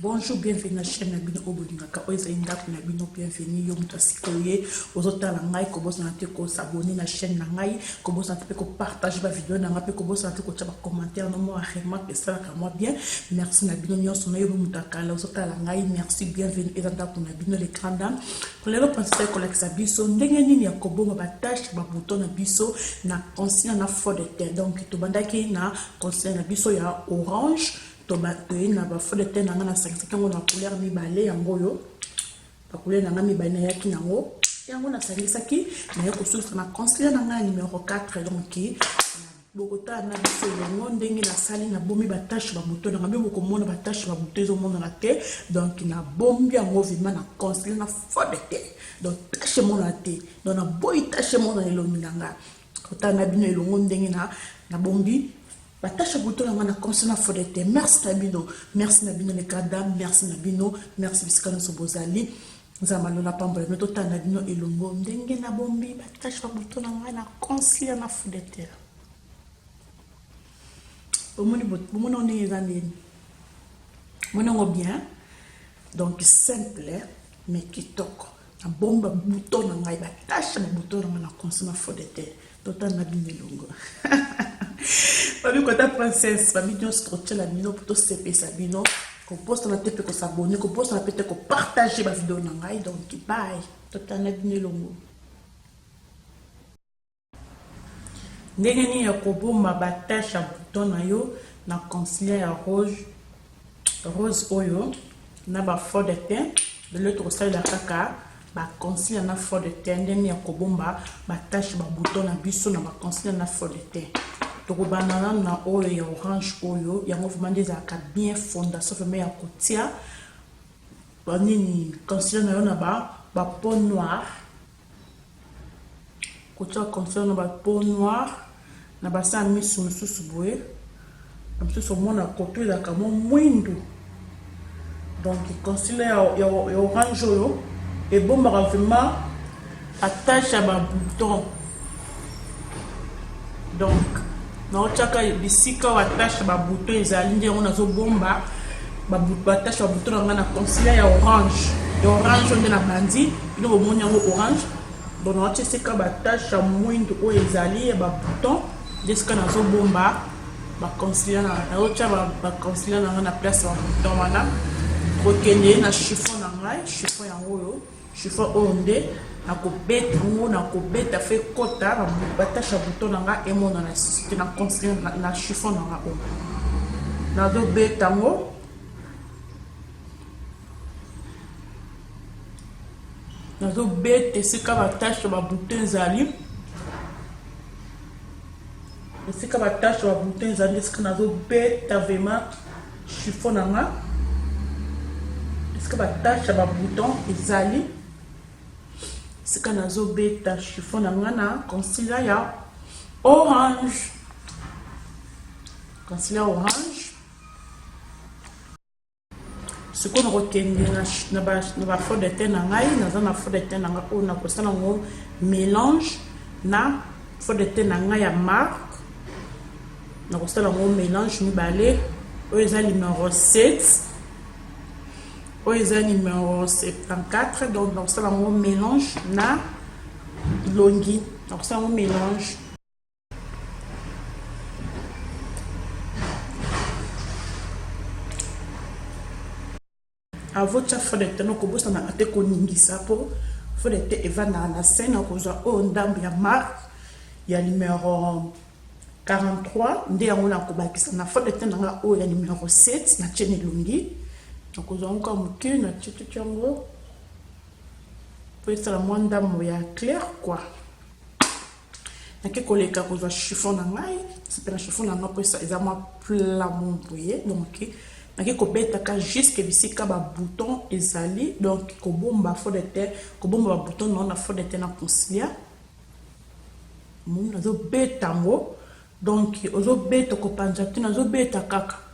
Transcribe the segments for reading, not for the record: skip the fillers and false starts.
Bonjour, bienvenue à la chaîne Nabino Obodingaka. Oizayindak Nabino, bienvenue. Yo mutasikoye. Ozota la ngai, kobos na te ko s'abonner na chaîne na ngai, kobos na te ko partager ma vidéo na ngai, kobos na te ko tchaba commentaire no mo remarque ça ka moi bien. Merci Nabino nyonso na yo mutakala. Ozota la ngai, merci, bienvenue. Ezanda ko Nabino l'écran d'âme. Pour les pensez ko la biso ndenge nini ya kobonga ba tâche ba bouton na biso na conscient na fond de terre. Donc to bandaki na conscient na biso ya orange. Tobato na ba fode te na na sakisaka ngo na couleur mibale yango yo ba couleur na ngami ba na yaki nango yango na sakisaki na yako susu na conseiller na ngani numéro 4 donc bokota na biso yango ndenge na sali na bomi ba tâche ba moto na ngabe boko mona ba tâche ba moto zo mona na te donc na bombi yango vima na conseiller na fode te donc tâche mona te donc na boy tâche mona elongi nanga kota na bino elongo ndenge na bombi Batache bouton na conscience fodete. Merci Nabino, merci Nabino les cadam, merci Nabino, merci bisikano sobozali. Zamalo na pambo le tota Nabino elongo ndenge na bombi batache bouton na conscience na fodete. Bomoni bomono ne ezandeni. Monongo bien. Donc simple mais qui toque. Na bomba bouton na ngai batache bouton na conscience fodete. Tota Nabino elongo. Babi kota princesse, babi nyo stroche la bino pour se payer sa bino. Ko poste na tepe ko s'abonner, ko poste na pete ko partager ma vidéo na ngai donc bye. Tota na bino longo. Ndenge ni ya ko bomba ba tâche à bouton na yo na conseiller ya rose oyo na ba fond de teint de l'autre side la kaka ba conseiller na fond de teint ndenge ya ko bomba ba tâche ba bouton na biso na ba conseiller na fond de teint. Donc banana na oyo ya orange oyo yango vraiment des aka bien fondation vraiment ya kotia banini conseiller na yo na ba peau noire kotia conseiller na ba peau noire na ba sa misu mususu boye mususu mona koto ya kamo mwindu donc conseiller ya orange oyo et bon vraiment attache ba bouton donc na ochaka bisika wa tâche ba bouton ezali nde on azo bomba ba tâche ba bouton na conseiller ya orange nde na bandi ino bo moni yango orange donc na ocheseka ba tâche ya mwindu o ezali ba bouton deska na zo bomba ba conseiller na ocha ba conseiller na place ba bouton wana kokende na chiffon na ngai chiffon yango yo chiffon onde na kobeta fait kota ba tâche à bouton nga et mon na système na conseiller na chiffon nga o na do beta ngo na do beta c'est ka ba tâche ba bouton zali c'est ka ba tâche ba bouton zali c'est que na do beta vraiment chiffon nga est-ce que ba tâche ba bouton zali c'est quand on a beta chiffon na conseiller ya orange conseiller orange ce qu'on retient na ba fond de teint na ngai na fond de teint na on a posé na ngo mélange na fond de teint na ngai ya marque na posé na ngo mélange mibale o ezali numéro 7 numéro 74 donc c'est un mélange na longi donc c'est un mélange à votre fond de teint ko bosa na ate ko ningisa po fond de teint evana na scène ko zo o ndambi ya marque ya numéro 43 nde yango na ko bakisa na fond de teint na o ya numéro 7 na chene longi. Donc on a encore muke na tchango pour ça la moins dame ya clair quoi na ke koleka ko za chiffon na ngai c'est un chiffon na ngai pour ça exactement plat mon bouillé donc na ke ko beta ka jusque bisika ba bouton ezali donc ko bomba fond de terre ko bomba ba bouton na fond de terre na concilier mon na zo beta ngo donc ozo beta ko panjati na zo beta kaka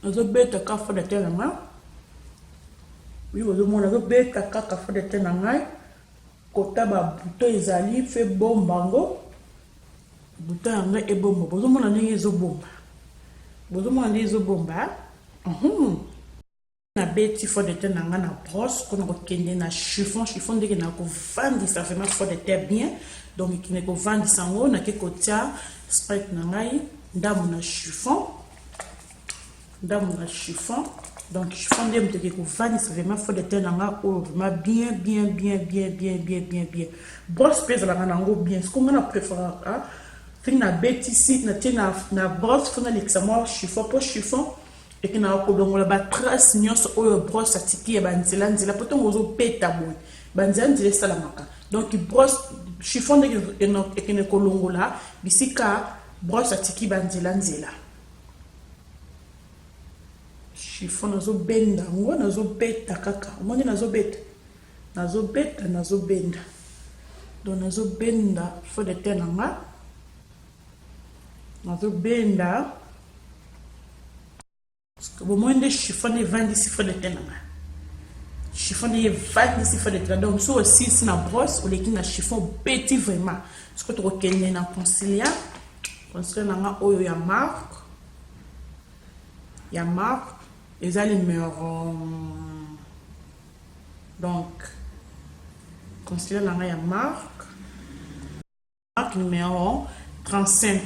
Ozo beta ka fond de teint nga. Oui, ozo mona ozo beta ka fond de teint nga. Kota ba bouton ezali fait bombango. Bouton nga e bomba. Bozo mona ndenge ezo bomba. Bozo mona ndenge ezo bomba. na beti fond de terre nanga na brosse qu'on a kende na chiffon de na ko vandi ça vraiment fond de terre bien donc qui ne ko vandi sango na ke kotia sprite nangai ndamu na chiffon donc chiffon de mteke ko vandi ça vraiment fond de terre nanga o vraiment bien brosse pèse la nango bien ce qu'on a préféré ah fin na beti ici na brosse fond na l'examen chiffon pour chiffon et que na ko dongola ba trace nyonso oyo brosse atiki ya banzela nzela poto ngozo peta boy banzela nzela sala maka donc brosse chiffon de et que ne ko longola bisika brosse atiki banzela nzela chiffon nazo benda ngo nazo beta kaka omoni nazo benda donc nazo benda fo de tenanga nazo benda au moins de chiffon et 20 chiffres de terre. Chiffon et 20 chiffres de terre. Donc, ça aussi, c'est une brosse ou les chiffon petit vraiment. Ce que tu reconnais dans le conciliat, il y a marque. Il y a marque. Et ça, les numéros. Donc, conciliat, il y a marque. Marque numéro 35.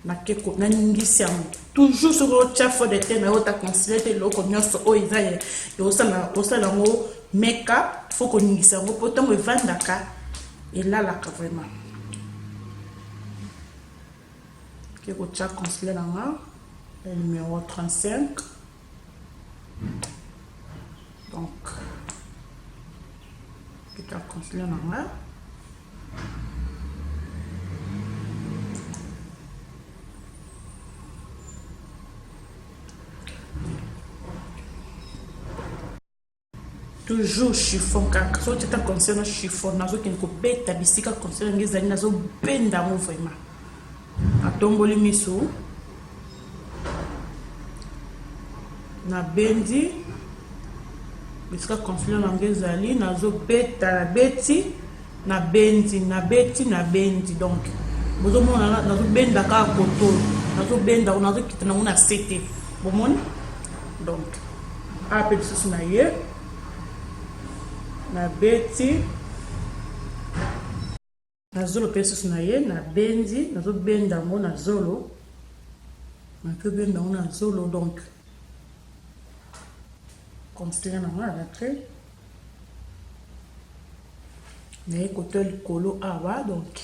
Na keko na ningisi toujours sur le chef de terre na ota considérer le connaissance o isaye et au sein ngo meka faut qu'on ningisi ngo pourtant me vandaka et là vraiment keko cha considérer nga numéro 35 donc keko considérer nga toujours chiffon kaka so teta concerne chiffon nazo kin ko beta bisika concerne ngezani nazo benda mo vraiment atomboli miso na bendi bisika concerne ngezali nazo beta beti na bendi donc bozo mona nazo benda ka koto nazo benda nazo kitana una sete bomoni donc appel sous na ye na beti na zolo pesos na ye na bendi nazo benda mo na zolo donc considéré na la très mais côté le colo awa donc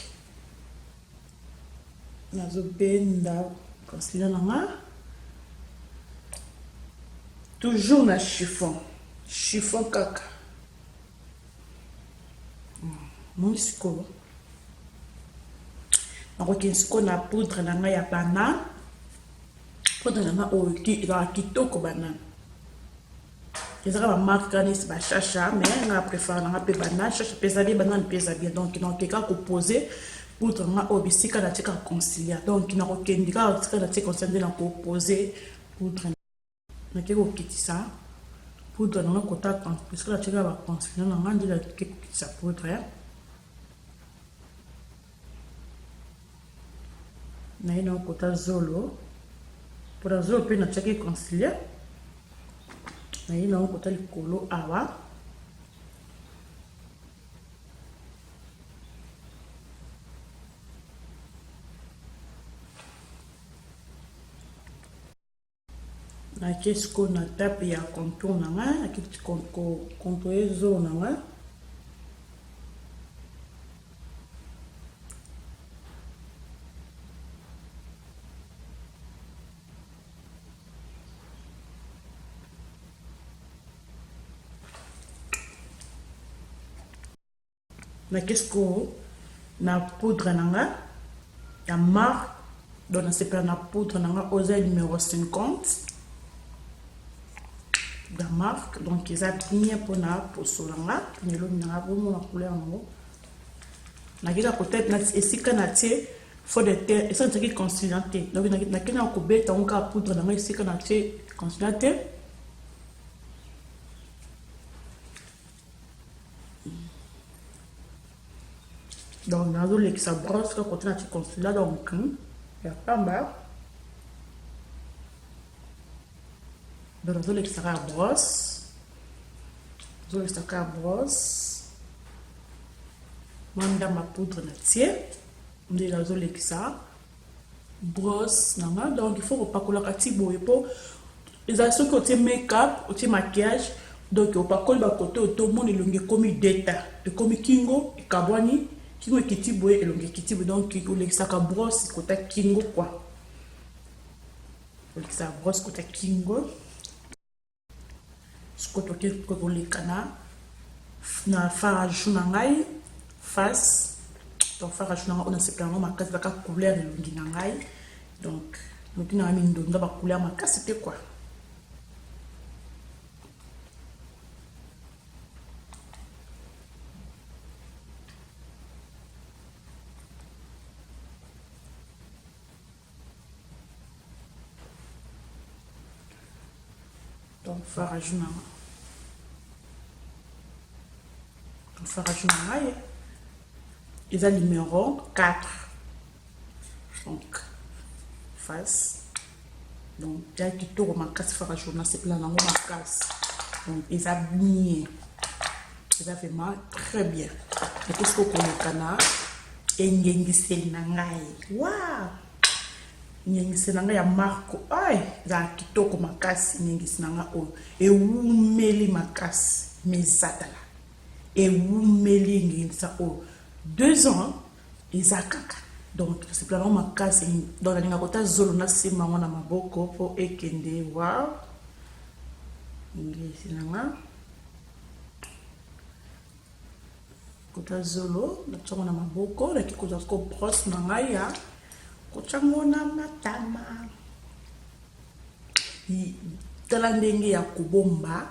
nazo benda considéré na toujours na chiffon kaka Mousco. Donc, il a poudre na banane. Poudre na kitoko banane. Il a marque ba chacha, mais on a préféré na banane, chacha pesa bien banane pesa bien. Donc, il a quelqu'un composé poudre na obisika na tika concilier. Donc, il a kendika tika na tika concilier na composé poudre na keko kitisa. Poudre na kota puisque la tika ba concilier na ngandi la keko kitisa poudre. Na ina kota zolo pour zolo pe na chaki concilier na ina kota likolo awa na kesko na tape ya contour na nga na kiti contour zolo na nga na kesko na poudre nanga ya marque donc na sepela na poudre nanga oza numéro 50 da marque donc eza bien pona posola nga nelo nanga bomo na couleur nango na kika peut-être na esika na tie fond de terre esa ntaki consilanté donc na kina ko beta onka poudre nanga esika na tie consilanté. Donc, dans le ça brosse, quand on a un consulat, donc, il y a pas mal. donc nazolekisa kaka brosse, nazolekisa kaka brosse mandamba poudre na tie nde nazolekisa brosse nanga. Donc il faut kopakolaka ti boye po ezala soki otie make-up otie maquillage donc opakoli bakote otomona elongi ekomi deta ekomi kingo ekabwani kingo ekiti boye elongi ekiti boye donc olekisaka brosse kota kingo kwa olekisaka brosse kota kingo sikoyo toke koleka na faraju na ngai face donc faraju na ngai ona sepela yango makasi baka couleur elongi na ngai donc elongi na ngai mindonda bacouleur makasi te kwa. Donc faraju na ngai eza numéro 4 donc face donc ja kitoko makasi faraju na sepela nango makasi donc eza bien, eza vraiment très bien. Et tout ce qu'on koleka engengiseli na ngai wow nyengisi nanga ya marco ay za kitoko makasi nyengisi nanga o ewumeli makasi mezatala ewumeli ngisa o 2 ans ezakaka donc c'est plan makasi dans la linga kota zolo na sima ngona maboko po ekende wow nyengisi nanga kota zolo na tsonga na maboko na kikoza ko brosse nanga ya kochangona matama tala ndenge ya kobomba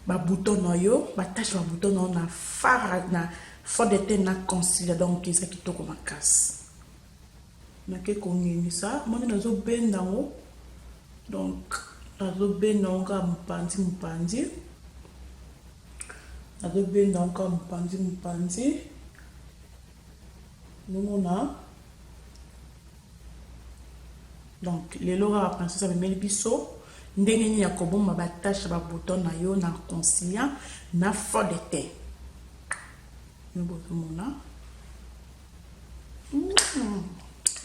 ba bouton na yo batache ba bouton na fard na fond de teint na concealer donc eza kitoko makasi nake kongengisa moni nazo benda ngo donc nazo benda nga mupanzi nazo benda nga mupanzi nona. Donc les lois à penser ça me met biso ndenge ni ya kobomba batache ba bouton na yo na concealer na fond de teint no boto mona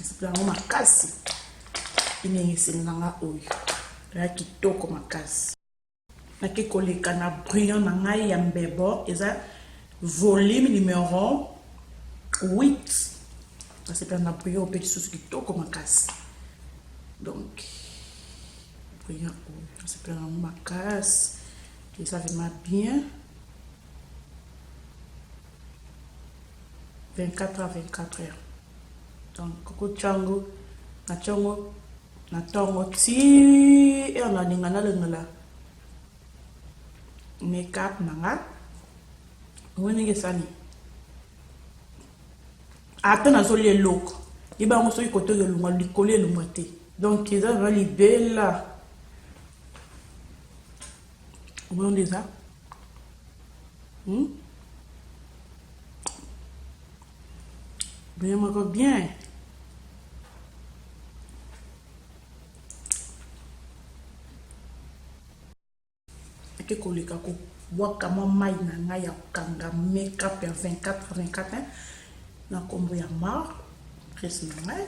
c'est plan makasi inengisi nanga oyo ya kitoko makasi nake koleka na brillant na ngai ya mbebo eza volume numéro 8 c'est plan na brillant au petit sous kitoko makasi. Donc, c'est plein de macasse, et ça fait bien. 24 à 24 heures. Donc, Coco Chango, na tongo ti, et on a l'ingala, make-up, nanga. Où est-ce que ça n'est? Attends, on a sur les looks. Il va montrer côté de l'ouma, lui coller le moitié. Donc, ils ont les belles là. Comment on dit ça? Bien, encore bien. Et que les kako, waka mama ina na ya kanga make-up ya 24 na kombo ya mar, presse na ngai.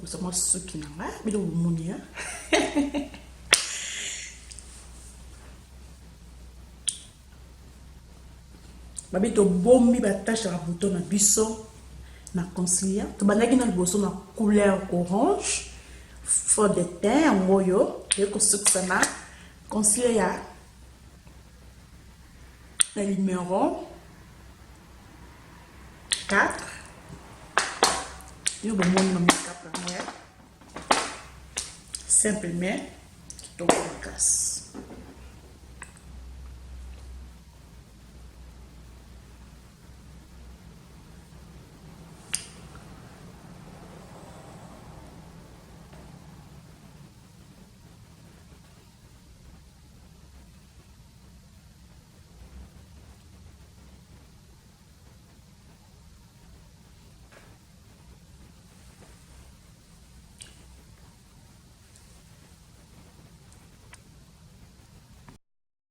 Ça m'a suki na ngai bilo munia. Babi to bombi ba tache à bouton na biso na concealer to bandaki na liboso na couleur orange fond de teint ngoyo et ko sukisa na concealer ya na numéro 4 yo bon mon make-up simplement kitoko makasi.